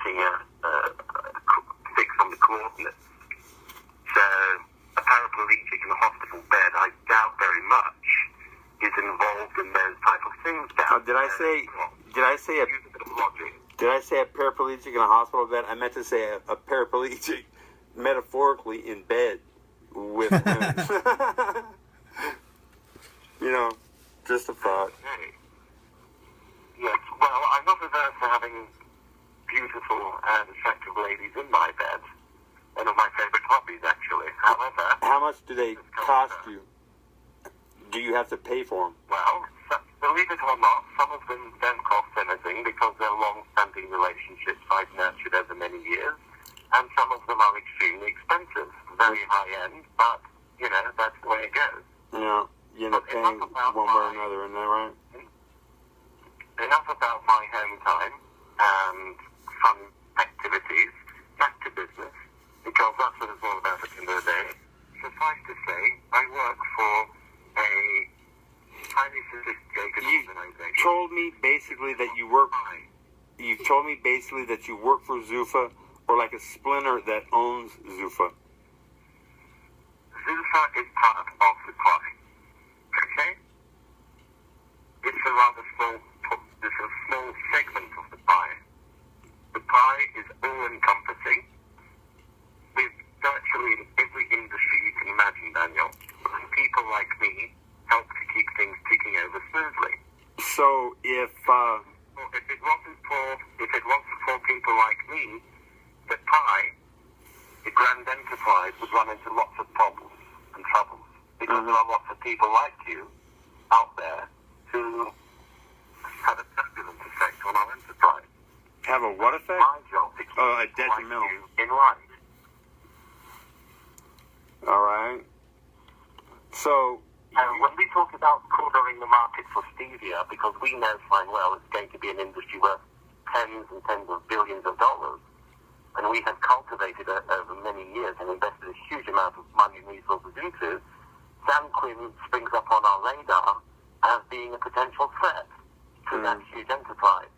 getting a fix on the coordinates. So a paraplegic in a hospital bed, I doubt very much, is involved in those type of things. Did I say a paraplegic in a hospital bed? I meant to say a paraplegic metaphorically in bed with him. You know, just a thought. Okay. Yes, well, I'm not averse to having beautiful and attractive ladies in my bed. One of my favorite hobbies, actually. However... How much do they cost you? Do you have to pay for them? Well, believe it or not, some of them don't cost anything because they're long-standing relationships I've nurtured over many years, and some of them are extremely expensive, very high-end, but, you know, that's the way it goes. Yeah, you end up paying one way or another, isn't that right? Enough about my home time and fun activities, back to business, because that's what it's all about at the end of the day. Suffice to say, I work for a highly sophisticated organization. You told me basically that you work for Zuffa, or like a splinter that owns Zuffa. Zuffa is part of the pie. Okay? It's a rather small segment of the pie. The pie is all-encompassing with virtually every industry you can imagine, Daniel. And people like me help to keep things ticking over smoothly. So if it wasn't for people like me, the pie, the grand enterprise, would run into lots of problems and troubles because there are lots of people like you out there who have a turbulent effect on our enterprise. Have a what effect? My job to keep a detrimental. like you in line. All right. So when we talk about cornering the market for stevia, because we know fine well it's going to be an industry worth tens and tens of billions of dollars, and we have cultivated it over many years and invested a huge amount of money and resources into, San Quinn springs up on our radar as being a potential threat to that huge enterprise.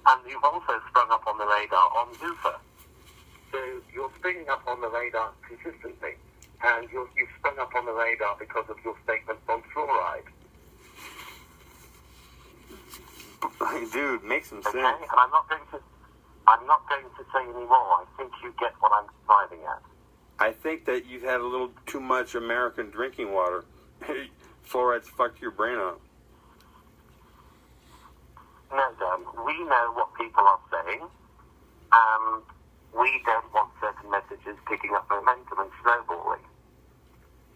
And you've also sprung up on the radar on Zuffa. So you're springing up on the radar consistently. And you've sprung up on the radar because of your statements on fluoride. Dude, make some sense. Okay, and I'm not going to say any more. I think you get what I'm driving at. I think that you've had a little too much American drinking water. Fluoride's fucked your brain up. No, Dan, we know what people are saying, and we don't want certain messages picking up momentum and snowballing,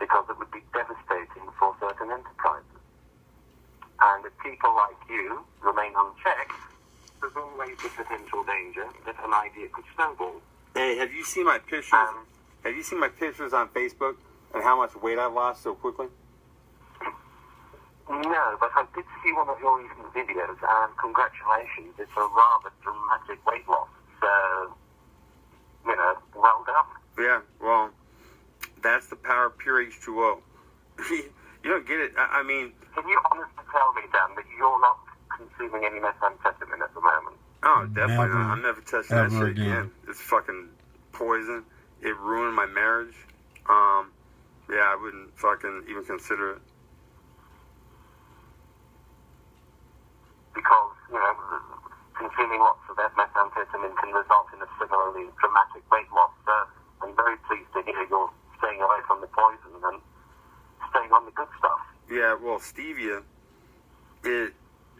because it would be devastating for certain enterprises. And if people like you remain unchecked, there's always the potential danger that an idea could snowball. Hey, have you seen my pictures? Have you seen my pictures on Facebook and how much weight I've lost so quickly? No, but I did see one of your recent videos, and congratulations, it's a rather dramatic weight loss. So, you know, well done. Yeah, well, that's the power of pure H2O. You don't get it. I mean... Can you honestly tell me, Dan, that you're not consuming any methamphetamine at the moment? Oh, definitely not. I'm never touching that shit again. It's fucking poison. It ruined my marriage. Yeah, I wouldn't fucking even consider it. Because, you know, consuming lots of methamphetamine can result in a similarly dramatic weight loss. So I'm very pleased to hear you're staying away from the poison and staying on the good stuff. Yeah, well, stevia, it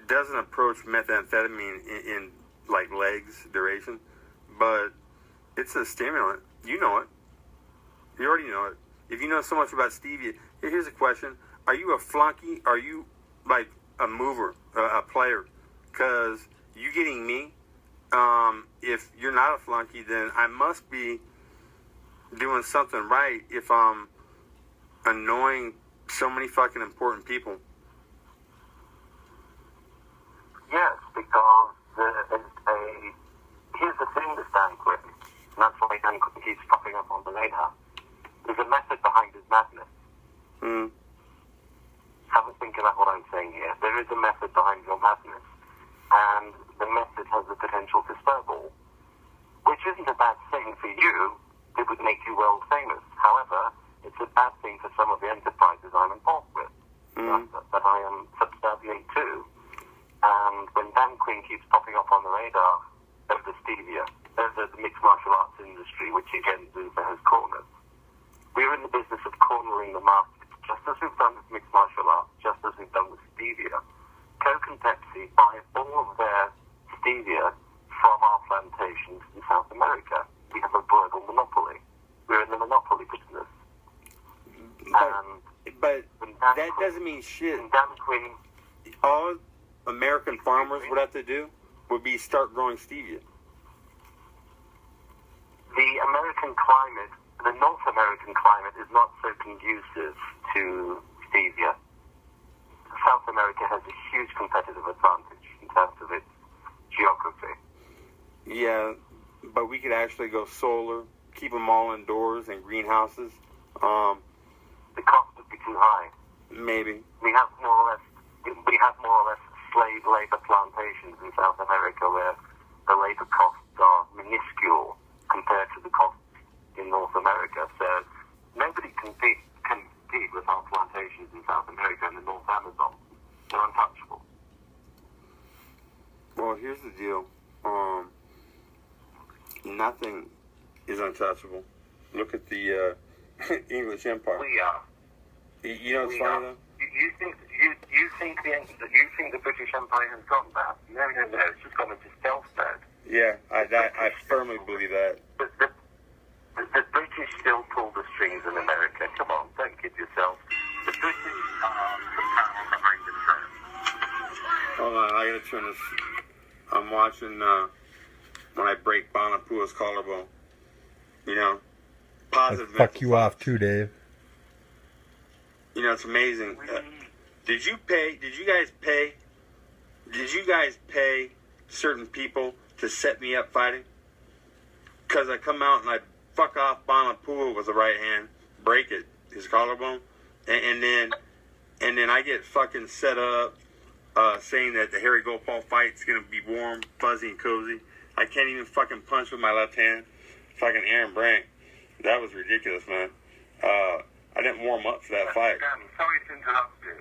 doesn't approach methamphetamine in like legs duration, but it's a stimulant. You know it. You already know it. If you know so much about stevia, here's a question. Are you a flunky? Are you like a mover, a player? Because you getting me, if you're not a flunky, then I must be doing something right if I'm annoying so many fucking important people. Yes, because here's the thing with Dan Quinn, and that's why Dan Quinn keeps popping up on the radar. There's a method behind his madness. Have a think about what I'm saying here. There is a method behind your madness, and the method has the potential to snowball isn't a bad thing for you. It would make you world famous. However, it's a bad thing for some of the enterprises I'm involved with, that I am subservient to. And when Dan Quinn keeps popping up on the radar over stevia, over the mixed martial arts industry, which again Zuba has cornered, we're in the business of cornering the market, just as we've done with mixed martial arts, just as we've done with stevia. Coke and Pepsi buy all of their stevia from our plantations in South America. We have a verbal monopoly. We're in the monopoly business. But that doesn't mean shit. Dan Quinn, all American farmers would have to do would be start growing stevia. The American climate, the North American climate, is not so conducive to stevia. South America has a huge competitive advantage in terms of its geography. Yeah, but we could actually go solar, keep them all indoors in greenhouses. The cost would be too high. Maybe. We have more or less slave labor plantations in South America where the labor costs are minuscule compared to the costs in North America. So nobody can compete with our plantations in South America and the North Amazon. They're untouchable. Well, here's the deal. Nothing is untouchable. Look at the English Empire. We are. You know what's funny though? You think the British Empire has gone bad? No. It's just gone into stealth mode. Yeah, I firmly believe that. The British still pull the strings in America. Come on, don't kid yourself. The British are the power behind the throne. Hold on, I gotta turn this. I'm watching when I break Bonapua's collarbone. You know, positive. I'd fuck you off too, Dave. You know, it's amazing. Did you guys pay certain people to set me up fighting? Because I come out and I fuck off Bonapua with the right hand, break it, his collarbone, and then I get fucking set up saying that the Harry Gopal fight's gonna be warm, fuzzy, and cozy. I can't even fucking punch with my left hand. Fucking Aaron Brank. That was ridiculous, man. I didn't warm up for that fight. Dan, sorry to interrupt you.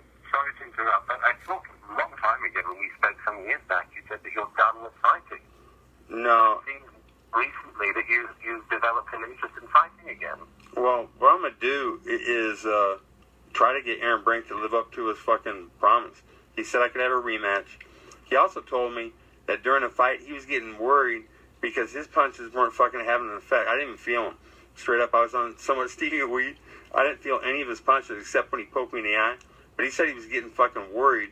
But I thought a long time ago when we spoke some years back, you said that you're done with fighting. No. It seems recently that you've developed an interest in fighting again. Well, what I'm going to do is try to get Aaron Brink to live up to his fucking promise. He said I could have a rematch. He also told me that during the fight, he was getting worried because his punches weren't fucking having an effect. I didn't even feel them. Straight up, I was on so much stevia weed, I didn't feel any of his punches except when he poked me in the eye. But he said he was getting fucking worried.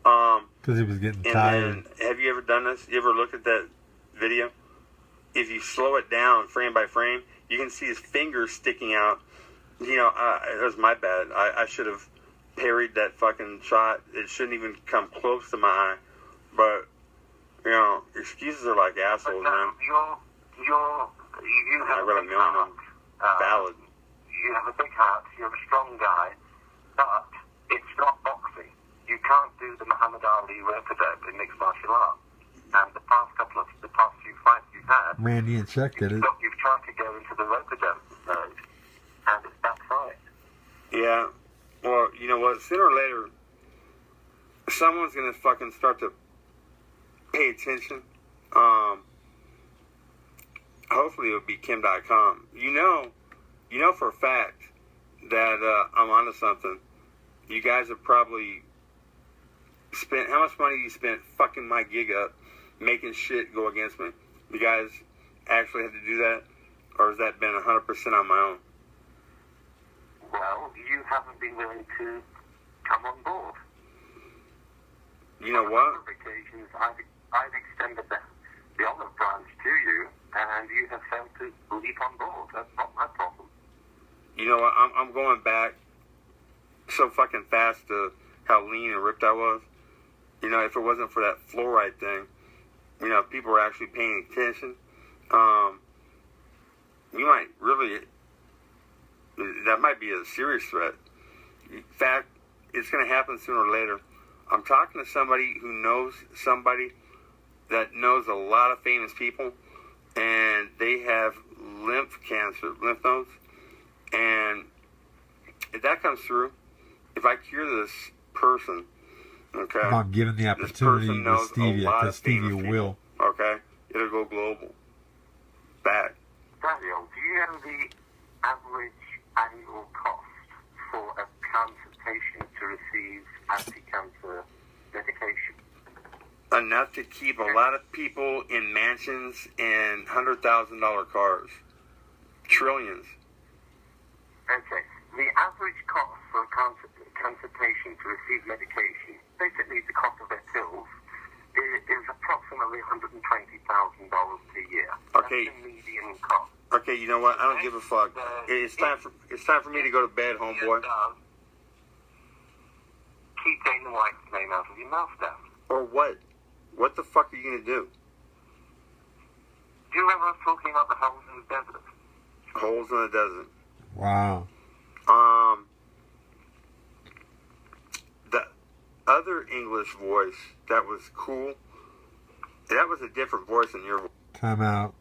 Because he was getting tired. Then, have you ever done this? You ever looked at that video? If you slow it down frame by frame, you can see his fingers sticking out. You know, it was my bad. I should have parried that fucking shot. It shouldn't even come close to my eye. But, you know, excuses are like assholes, man. You have I read a million of ballads. You have a big heart. You're a strong guy. But it's not boxing. You can't do the Muhammad Ali rope-a-dope in mixed martial arts. And the past few fights you've had, Randy and Chuck did it. You've tried to go into the rope-a-dope mode, and it's backfired. Yeah. Well, you know what? Sooner or later, someone's gonna fucking start to pay attention. Hopefully it'll be Kim.com. You know for a fact that I'm onto something. You guys have probably spent, how much money you spent fucking my gig up, making shit go against me? You guys actually had to do that? Or has that been 100% on my own? Well, you haven't been willing to come on board. You know what? On a number of occasions, I've extended the olive branch to you, and you have failed to leap on board. That's not my problem. You know what? I'm going back so fucking fast to how lean and ripped I was. You know, if it wasn't for that fluoride thing, you know, if people were actually paying attention, you might really, that might be a serious threat. In fact, it's going to happen sooner or later. I'm talking to somebody who knows somebody that knows a lot of famous people, and they have lymph nodes, and if that comes through, if I cure this person, okay, I'm giving the opportunity to Stevia, because Stevia will. Okay, it'll go global. Bad. Daniel, do you know the average annual cost for a cancer patient to receive anti-cancer medication? Enough to keep a lot of people in mansions and $100,000 cars. Trillions. Okay. The average cost for a cancer patient to receive medication, basically the cost of their pills, is approximately $120,000 per year. Okay. That's the median cost. Okay, you know what? I don't give a fuck. It's time for me to go to bed, homeboy. Keep getting the wife's name out of your mouth, Dan. Or what? What the fuck are you gonna do? Do you remember us talking about the holes in the desert? Holes in the desert. Wow. The other English voice that was cool, that was a different voice than your voice. Time out.